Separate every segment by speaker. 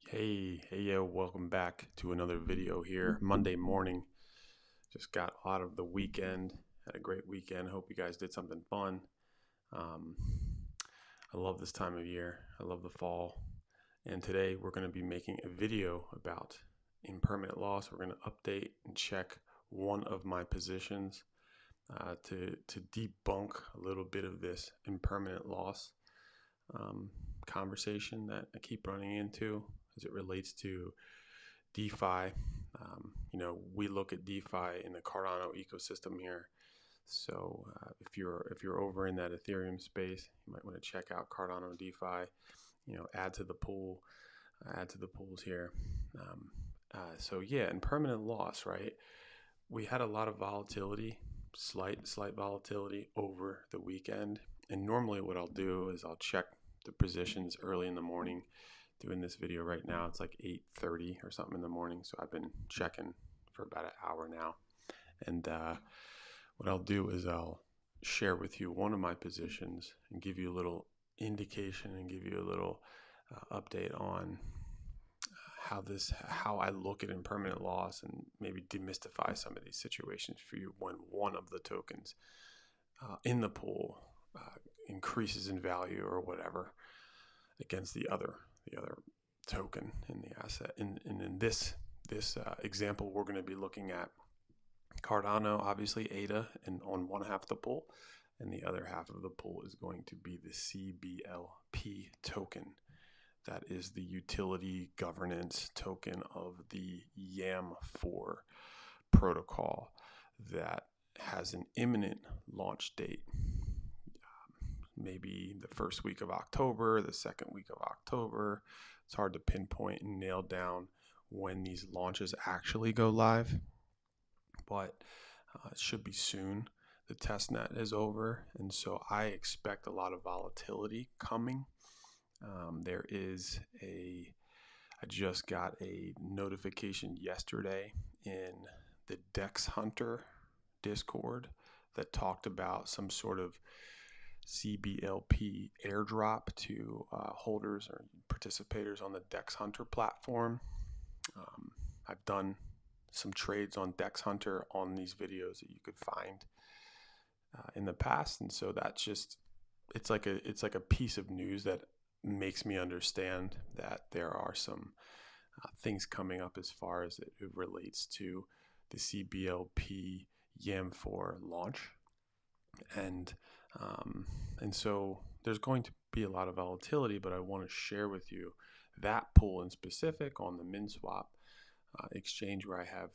Speaker 1: Hey, welcome back to another video here. Monday morning, just got out of the weekend, had a great weekend. Hope you guys did something fun. Um, I love this time of year, I love the fall. And today we're going to be making a video about impermanent loss. We're going to update and check one of my positions to debunk a little bit of this impermanent loss conversation that I keep running into as it relates to DeFi. We look at DeFi in the Cardano ecosystem here. So if you're over in that Ethereum space, you might want to check out Cardano DeFi. Add to the pool, add to the pools here. Impermanent loss, right? We had a lot of volatility, slight volatility over the weekend. And normally what I'll do is I'll check the positions early in the morning. Doing this video right now, it's like 8:30 or something in the morning, so I've been checking for about an hour now. And what I'll do is I'll share with you one of my positions and give you a little indication and give you a little update on how I look at impermanent loss, and maybe demystify some of these situations for you when one of the tokens in the pool increases in value or whatever against the other token in the asset. And in this example, we're going to be looking at Cardano, obviously ADA, and on one half of the pool, and the other half of the pool is going to be the CBLP token. That is the utility governance token of the YAM4 protocol that has an imminent launch date. Maybe the first week of October, the second week of October. It's hard to pinpoint and nail down when these launches actually go live, but it should be soon. The testnet is over, and so I expect a lot of volatility coming. I just got a notification yesterday in the Dex Hunter Discord that talked about some sort of CBLP airdrop to holders or participators on the Dex Hunter platform. I've done some trades on Dex Hunter on these videos that you could find in the past, and so that's just it's like a piece of news that makes me understand that there are some things coming up as far as it relates to the CBLP YAM4 launch. And so there's going to be a lot of volatility, but I want to share with you that pool in specific on the MinSwap exchange, where I have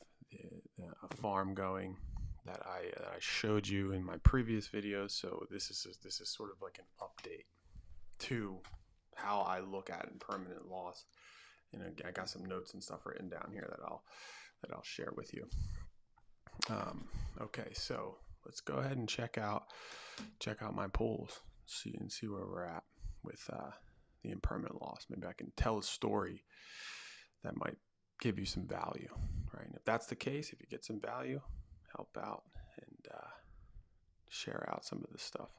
Speaker 1: a farm going that I showed you in my previous videos. So this is sort of like an update to how I look at impermanent loss. And I got some notes and stuff written down here that I'll share with you. Okay, so let's go ahead and check out my pools, see where we're at with the impermanent loss. Maybe I can tell a story that might give you some value, right? And if that's the case, if you get some value, help out and share out some of this stuff.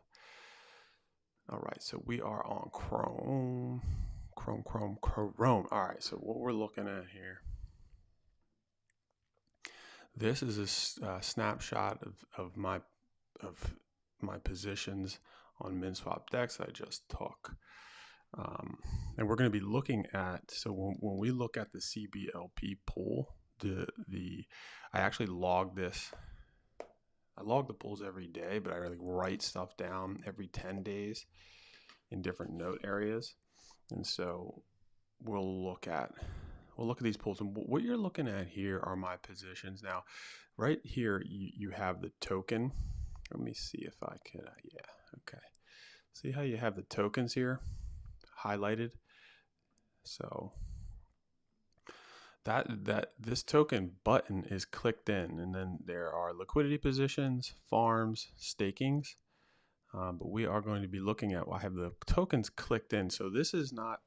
Speaker 1: All right, so we are on Chrome. All right, so what we're looking at here, this is a snapshot of my positions on MinSwap DEX I just took. And we're going to be looking at, so when we look at the CBLP pool, I actually log this. I log the pools every day, but I really write stuff down every 10 days in different note areas. And so we'll look at these pools, and what you're looking at here are my positions. Now, right here, you have the token. Let me see if I could, yeah, okay. See how you have the tokens here highlighted? So this token button is clicked in, and then there are liquidity positions, farms, stakings. But we are going to be looking at, I have the tokens clicked in. So this is not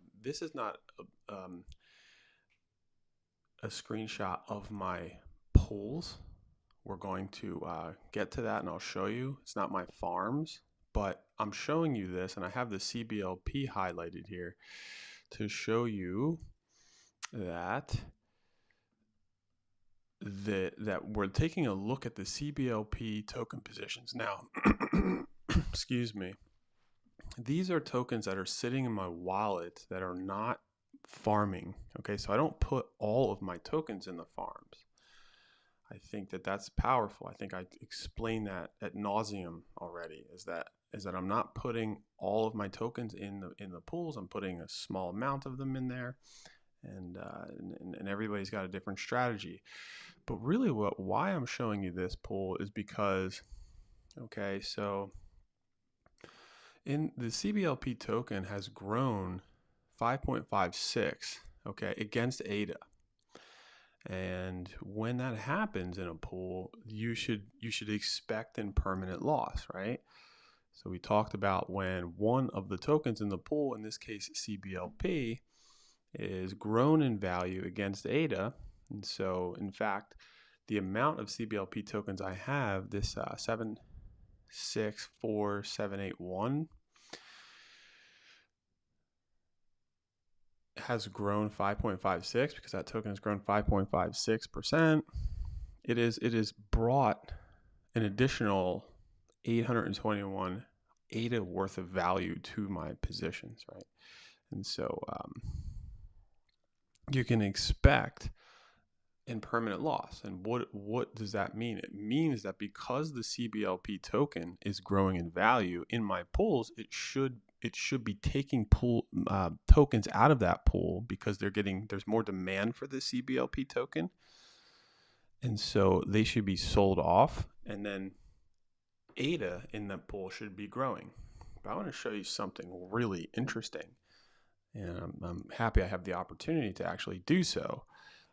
Speaker 1: a screenshot of my pools. We're going to get to that, and I'll show you. It's not my farms, but I'm showing you this, and I have the CBLP highlighted here to show you that we're taking a look at the CBLP token positions. Now, excuse me, these are tokens that are sitting in my wallet that are not farming. Okay, so I don't put all of my tokens in the farms. I think that that's powerful. I think I explained that ad nauseum already. Is that I'm not putting all of my tokens in the pools. I'm putting a small amount of them in there, and everybody's got a different strategy. But really, why I'm showing you this pool is because, okay, so in the CBLP token has grown 5.56, okay, against ADA. And when that happens in a pool, you should expect impermanent loss, right? So we talked about when one of the tokens in the pool, in this case CBLP, is grown in value against ADA. And so, in fact, the amount of CBLP tokens I have, this 764781, has grown 5.56 because that token has grown 5.56%. It is brought an additional 821 ADA worth of value to my positions, right? And so you can expect impermanent loss. And what does that mean? It means that because the CBLP token is growing in value in my pools, it should be taking tokens out of that pool because there's more demand for the CBLP token, and so they should be sold off, and then ADA in the pool should be growing. But I want to show you something really interesting, and I'm happy I have the opportunity to actually do so.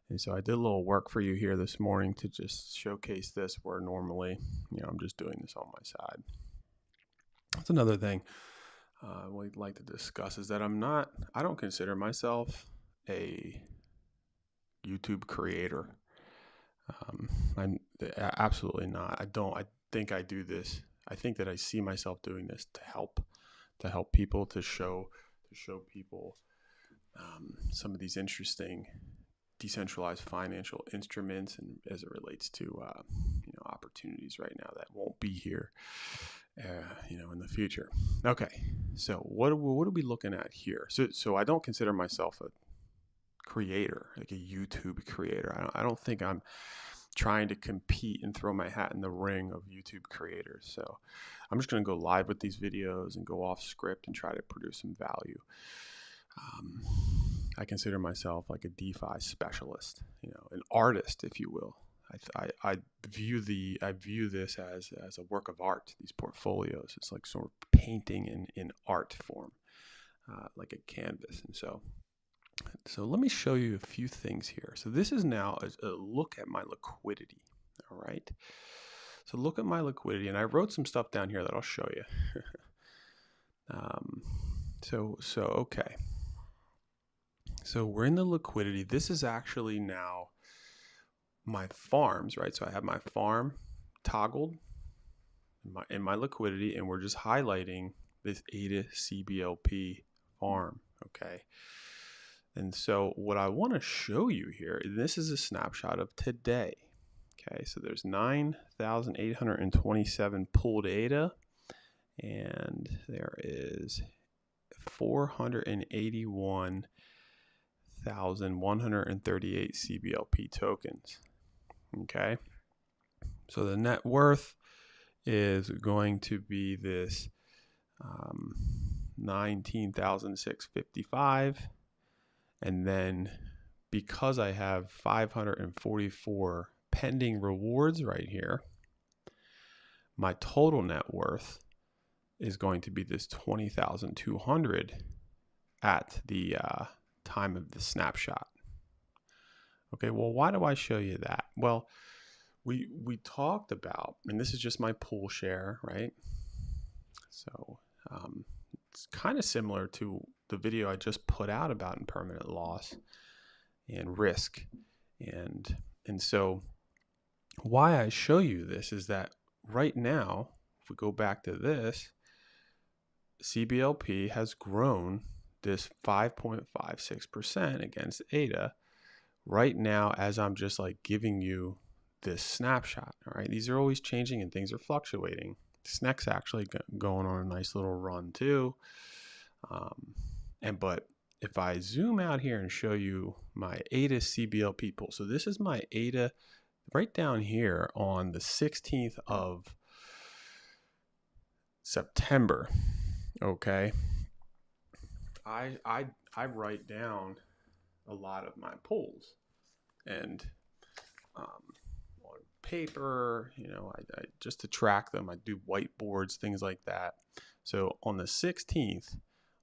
Speaker 1: And so I did a little work for you here this morning to just showcase this, where normally, I'm just doing this on my side. That's another thing we'd like to discuss, is that I don't consider myself a YouTube creator. I'm absolutely not. I think I do this. I think that I see myself doing this to help people, to show people some of these interesting decentralized financial instruments, and as it relates to opportunities right now that won't be here in the future. Okay, so what are we looking at here? So I don't consider myself a creator, like a YouTube creator. I don't think I'm trying to compete and throw my hat in the ring of YouTube creators. So I'm just going to go live with these videos and go off script and try to produce some value. I consider myself like a DeFi specialist, an artist, if you will. I view this as a work of art. These portfolios, it's like sort of painting in art form, like a canvas. And so let me show you a few things here. So this is now a look at my liquidity. All right. So look at my liquidity, and I wrote some stuff down here that I'll show you. Okay. So we're in the liquidity. This is actually now my farms, right? So I have my farm toggled in my liquidity, and we're just highlighting this ADA CBLP farm, okay? And so what I want to show you here, this is a snapshot of today, okay? So there's 9,827 pooled ADA, and there is 481,138 CBLP tokens. Okay, so the net worth is going to be this 19,655, and then because I have 544 pending rewards right here, my total net worth is going to be this 20,200 at the time of the snapshot. Okay, well, why do I show you that? Well, we talked about, and this is just my pool share, right? So it's kind of similar to the video I just put out about impermanent loss and risk. And so why I show you this is that right now, if we go back to this, CBLP has grown this 5.56% against ADA right now, as I'm just like giving you this snapshot, all right, these are always changing and things are fluctuating. SNEC's actually going on a nice little run too. But if I zoom out here and show you my ADA CBLP pool, so this is my ADA right down here on the 16th of September. Okay, I write down a lot of my polls, and on paper, I just to track them, I do whiteboards, things like that. So on the 16th,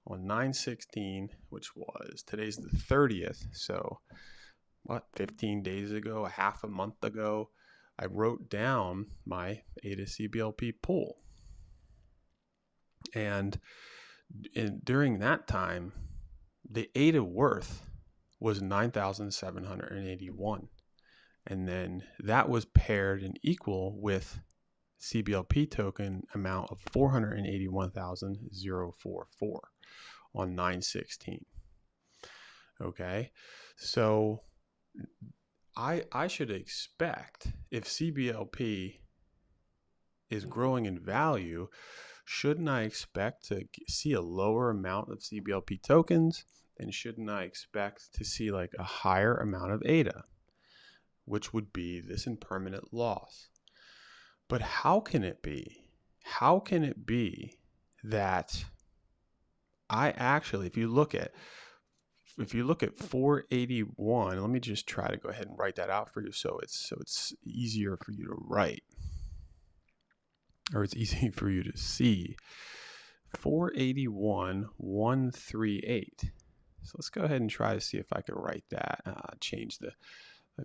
Speaker 1: on 9/16, which was today's the 30th, so 15 days ago, a half a month ago, I wrote down my ADA CBLP pool. And during that time, the ADA worth was 9,781. And then that was paired and equal with CBLP token amount of 481,044 on 9/16. Okay, so I should expect, if CBLP is growing in value, shouldn't I expect to see a lower amount of CBLP tokens? And shouldn't I expect to see like a higher amount of ADA, which would be this impermanent loss? But how can it be? How can it be that I actually, if you look at 481, let me just try to go ahead and write that out for you so it's easier for you to write, or it's easy for you to see. 481,138. So let's go ahead and try to see if I can write that. Change the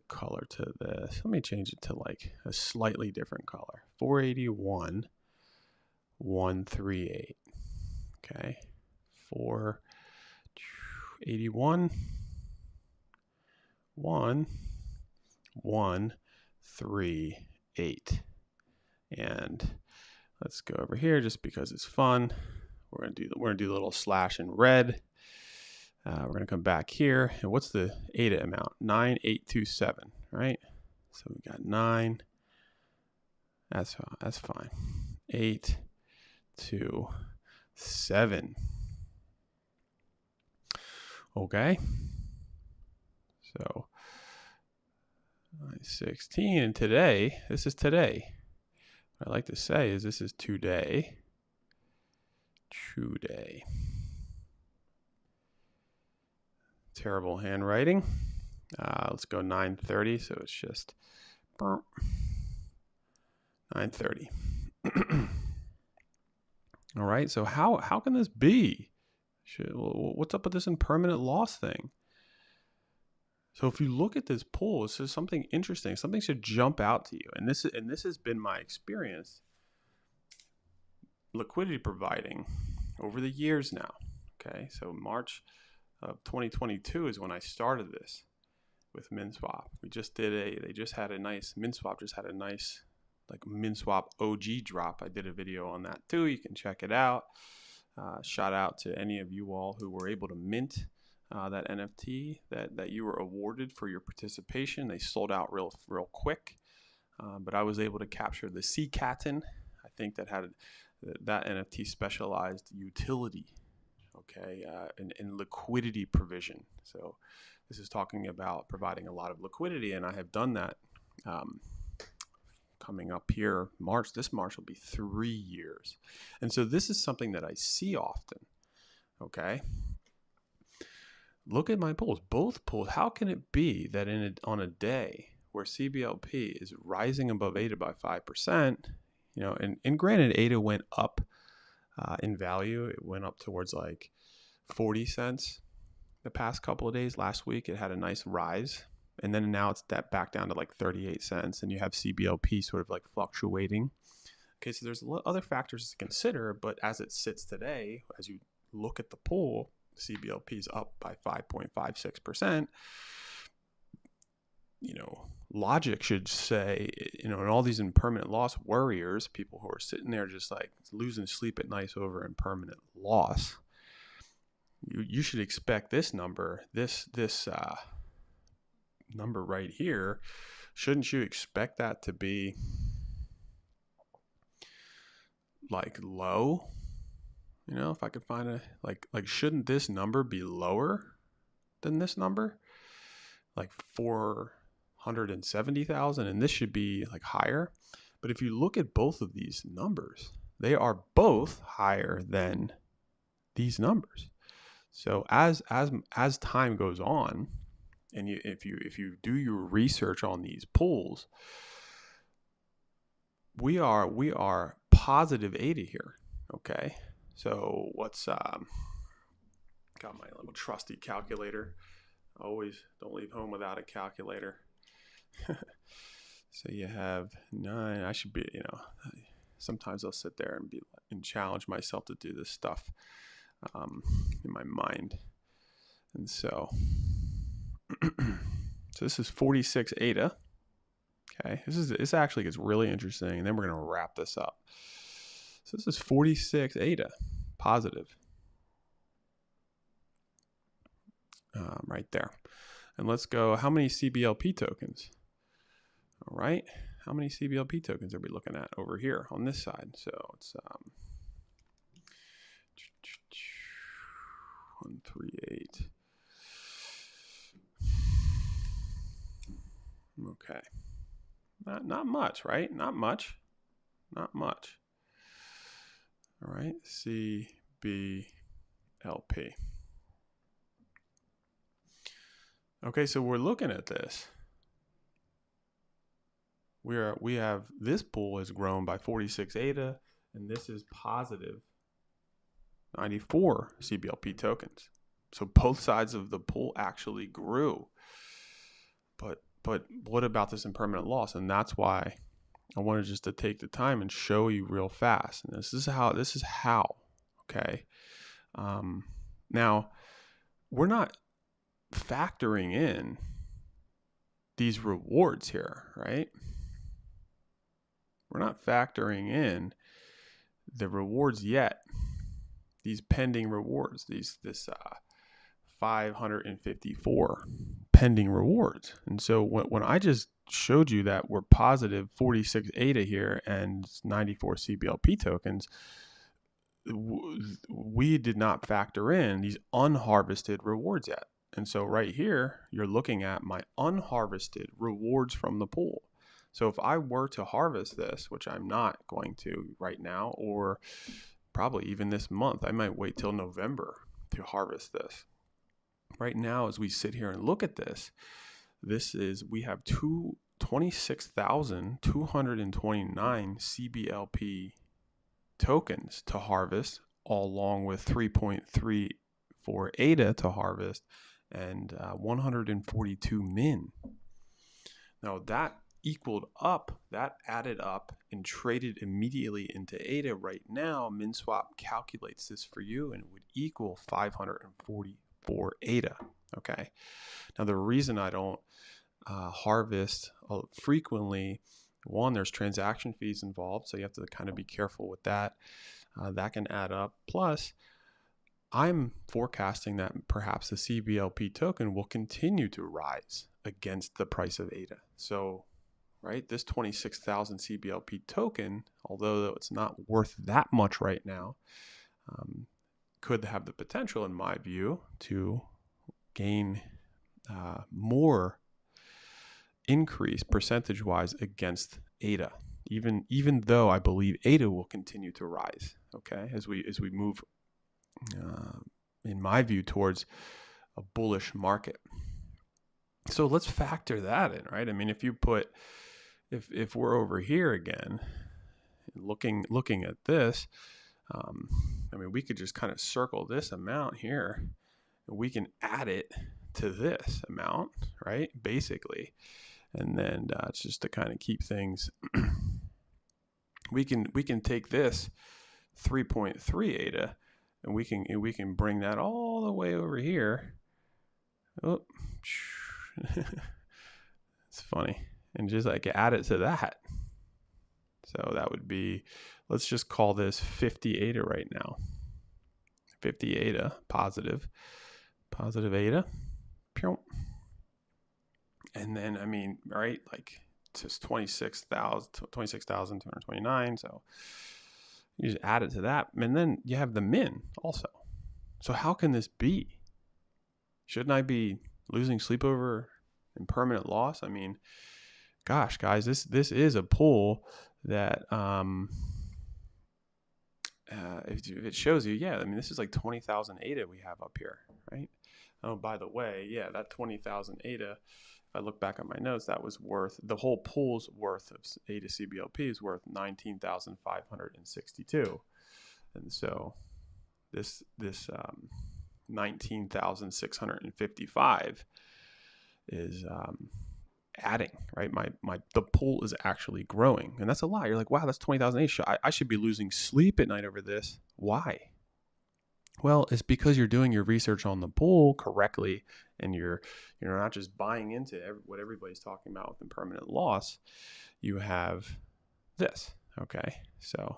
Speaker 1: color to this. Let me change it to like a slightly different color. 481,138. Okay. 481,138. And let's go over here just because it's fun. We're gonna do the little slash in red. We're gonna come back here, and what's the ADA amount? 9,827, right? So we got 9. That's fine. 827. Okay. So 16, and today, this is today. What I like to say is this is today. Today. Terrible handwriting. Let's go 9:30. So it's just 9:30. All right. So how can this be? What's up with this impermanent loss thing? So if you look at this pool, this is something interesting. Something should jump out to you, and this has been my experience liquidity providing over the years now. Okay, so March of 2022 is when I started this with MinSwap. They just had a nice MinSwap like MinSwap OG drop. I did a video on that too. You can check it out. Shout out to any of you all who were able to mint that NFT that you were awarded for your participation. They sold out real quick, but I was able to capture the Sea Catin. I think that NFT specialized utility, okay, in liquidity provision. So this is talking about providing a lot of liquidity, and I have done that. Coming up here, this March will be 3 years. And so this is something that I see often, okay? Look at my pools, both pools. How can it be that on a day where CBLP is rising above ADA by 5%, and granted, ADA went up in value. It went up towards like 40 cents the past couple of days. Last week, it had a nice rise. And then now it's back down to like 38 cents. And you have CBLP sort of like fluctuating. Okay, so there's other factors to consider. But as it sits today, as you look at the pool, CBLP is up by 5.56%. Logic should say, and all these impermanent loss worriers, people who are sitting there just like losing sleep at night over impermanent loss, you should expect this number, this number right here, shouldn't you expect that to be like low? You know, if I could find a, like shouldn't this number be lower than this number? Like 470,000, and this should be like higher. But if you look at both of these numbers, they are both higher than these numbers. So as time goes on, and if you do your research on these pools, we are positive ADA here. Okay, so what's got my little trusty calculator. Always don't leave home without a calculator. So you have 9. I should be, sometimes I'll sit there and challenge myself to do this stuff in my mind. And so, so this is 46 ADA. Okay, this actually gets really interesting, and then we're going to wrap this up. So this is 46 ADA, positive, right there. And let's go, how many CBLP tokens? All right, how many CBLP tokens are we looking at over here on this side? So it's 138. Okay, not much, right? Not much. All right, CBLP. Okay, so we're looking at this. We have this pool has grown by 46 ADA, and this is positive 94 CBLP tokens. So both sides of the pool actually grew. But what about this impermanent loss? And that's why I wanted just to take the time and show you real fast. And this is how. Okay. Now we're not factoring in these rewards here, right? We're not factoring in the rewards yet. These pending rewards, this 554 pending rewards. And so when I just showed you that we're positive 46 ADA here and 94 CBLP tokens, we did not factor in these unharvested rewards yet. And so right here, you're looking at my unharvested rewards from the pool. So if I were to harvest this, which I'm not going to right now, or probably even this month, I might wait till November to harvest this. Right now, as we sit here and look at this, we have 26,229 CBLP tokens to harvest, along with 3.34 ADA to harvest, and 142 min. Now that added up and traded immediately into ADA right now. MinSwap calculates this for you, and it would equal 544 ADA. Okay. Now the reason I don't harvest frequently, one, there's transaction fees involved, so you have to kind of be careful with that. That can add up. Plus, I'm forecasting that perhaps the CBLP token will continue to rise against the price of ADA. So, right, this 26,000 CBLP token, although it's not worth that much right now, could have the potential, in my view, to gain more increase percentage-wise against ADA, even though I believe ADA will continue to rise. Okay, as we move, in my view, towards a bullish market. So let's factor that in, right? I mean, if we're over here again, looking at this, I mean, we could just kind of circle this amount here, and we can add it to this amount, right? Basically. And then it's just to kind of keep things, we can take this 3.3 ADA, and we can bring that all the way over here. Oh, it's funny, and just like add it to that. So that would be, let's just call this 50 ADA right now. 50 ADA, positive ADA. And then, I mean, right, like it's just 26,229. So you just add it to that. And then you have the min also. So how can this be? Shouldn't I be losing sleep over impermanent loss? I mean, gosh, guys, this is a pool that it shows you, yeah, I mean, this is like 20,000 ADA we have up here, right? Oh, by the way, yeah, that 20,000 ADA, if I look back at my notes, that was worth, the whole pool's worth of ADA CBLP is worth 19,562. And so this 19,655 is adding, right? The pool is actually growing, and that's a lot. You're like, wow, that's 20,000 ADA. I should be losing sleep at night over this. Why? Well, it's because you're doing your research on the pool correctly, and you're not just buying into what everybody's talking about with impermanent loss. You have this. Okay, so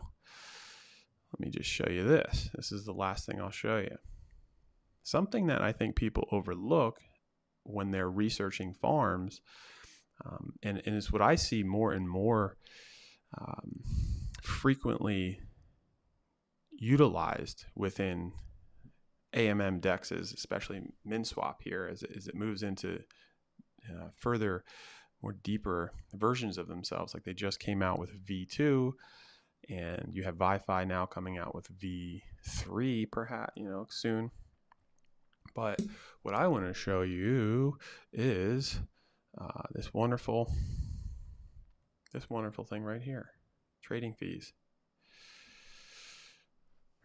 Speaker 1: let me just show you this. This is the last thing I'll show you. Something that I think people overlook when they're researching farms, and it's what I see more and more frequently utilized within AMM dexes, especially MinSwap here, as it moves into further, more deeper versions of themselves. Like they just came out with V2, and you have Wi-Fi now coming out with V3, perhaps, soon. But what I want to show you is this wonderful thing right here, trading fees,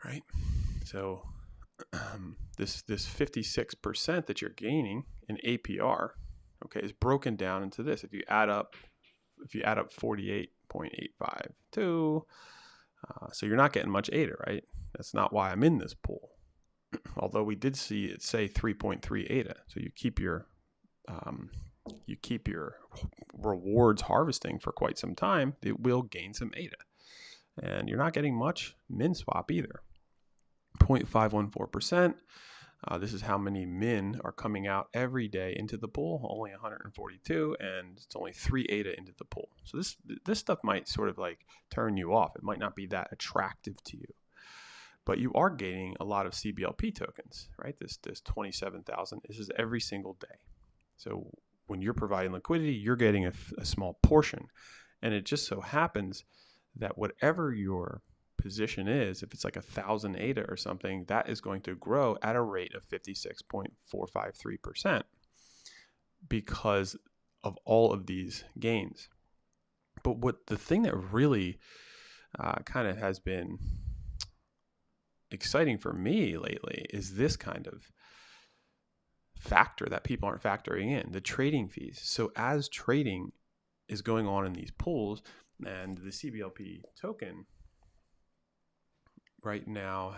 Speaker 1: right? So this 56% that you're gaining in APR, okay, is broken down into this. If you add up 48.852, so you're not getting much ADA, right? That's not why I'm in this pool. Although we did see it say 3.3 ADA, so you keep your rewards harvesting for quite some time, it will gain some ADA, and you're not getting much min swap either. 0.514%. This is how many min are coming out every day into the pool. Only 142, and it's only 3 ADA into the pool. So this stuff might sort of like turn you off. It might not be that attractive to you. But you are gaining a lot of CBLP tokens, right? This 27,000. This is every single day. So when you're providing liquidity, you're getting a small portion. And it just so happens that whatever your position is, if it's like 1,000 ADA or something, that is going to grow at a rate of 56.453% because of all of these gains. But the thing that really kind of has been exciting for me lately is this kind of factor that people aren't factoring in, the trading fees. So as trading is going on in these pools, and the CBLP token right now,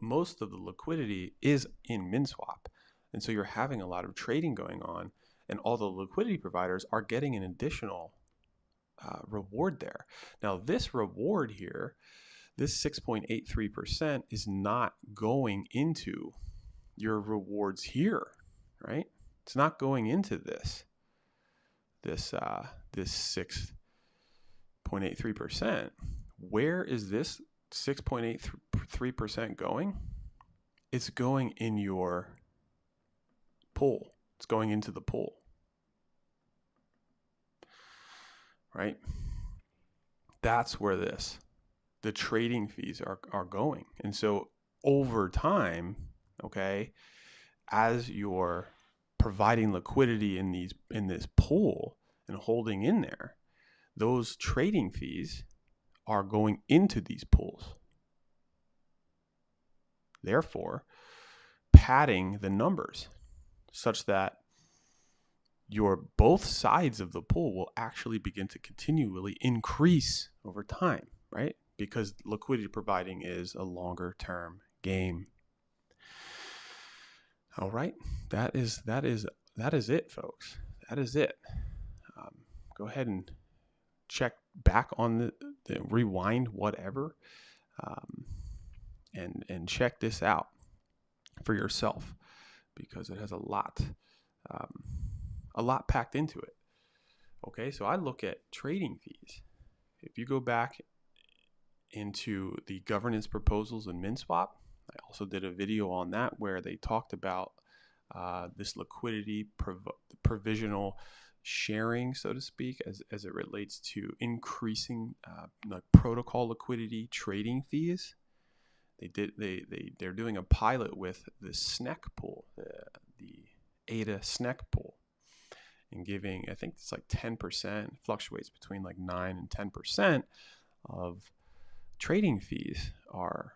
Speaker 1: most of the liquidity is in MinSwap. And so you're having a lot of trading going on, and all the liquidity providers are getting an additional reward there. Now, this reward here, this 6.83% is not going into your rewards here, right? It's not going into this 6.83%. Where is this 6.83% going? It's going in your pool. It's going into the pool, right? That's where the trading fees are going. And so over time, okay, as you're providing liquidity in this pool and holding in there, those trading fees are going into these pools. Therefore, padding the numbers such that your both sides of the pool will actually begin to continually increase over time, right? Because liquidity providing is a longer term game. All right, that is it, folks. That is it. Go ahead and check back on the rewind, whatever, and check this out for yourself, because it has a lot a lot packed into it. Okay, so I look at trading fees. If you go back into the governance proposals in MinSwap, I also did a video on that where they talked about this liquidity provisional sharing, so to speak, as it relates to increasing like protocol liquidity trading fees. They're doing a pilot with the SNEC pool, the ADA SNEC pool, and giving, I think it's like 10%, fluctuates between like 9 and 10% of trading fees are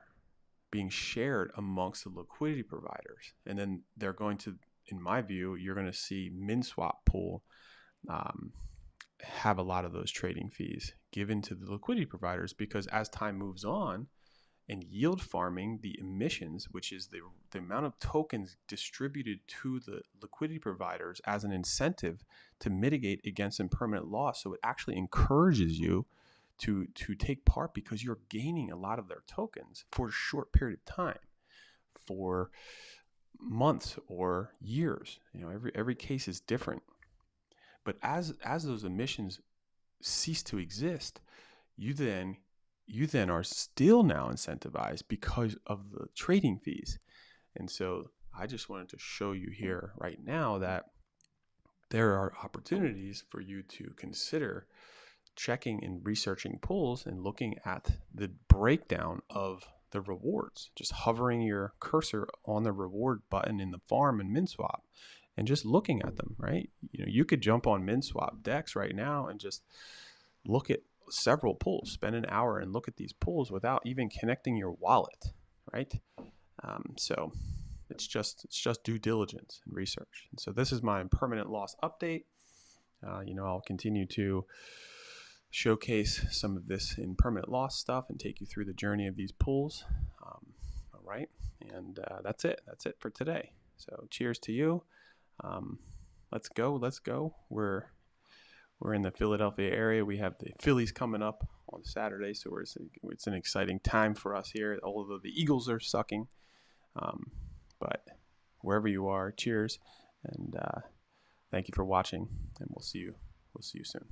Speaker 1: being shared amongst the liquidity providers. And then they're going to, in my view, you're going to see MinSwap pool have a lot of those trading fees given to the liquidity providers, because as time moves on and yield farming, the emissions, which is the amount of tokens distributed to the liquidity providers as an incentive to mitigate against impermanent loss. So it actually encourages you to take part, because you're gaining a lot of their tokens for a short period of time, for months or years. You know, every case is different. But as those emissions cease to exist, you then are still now incentivized because of the trading fees. And so I just wanted to show you here right now that there are opportunities for you to consider checking and researching pools and looking at the breakdown of the rewards, just hovering your cursor on the reward button in the farm in MinSwap and just looking at them, right? You know, you could jump on MinSwap Dex right now and just look at several pools, spend an hour and look at these pools without even connecting your wallet, right? So it's just due diligence and research. And so this is my impermanent loss update. You know, I'll continue to showcase some of this impermanent loss stuff and take you through the journey of these pools. All right, and that's it for today. So cheers to you. Let's go. We're in the Philadelphia area. We have the Phillies coming up on Saturday, so it's an exciting time for us here, although the Eagles are sucking. But wherever you are, cheers, and thank you for watching, and we'll see you soon.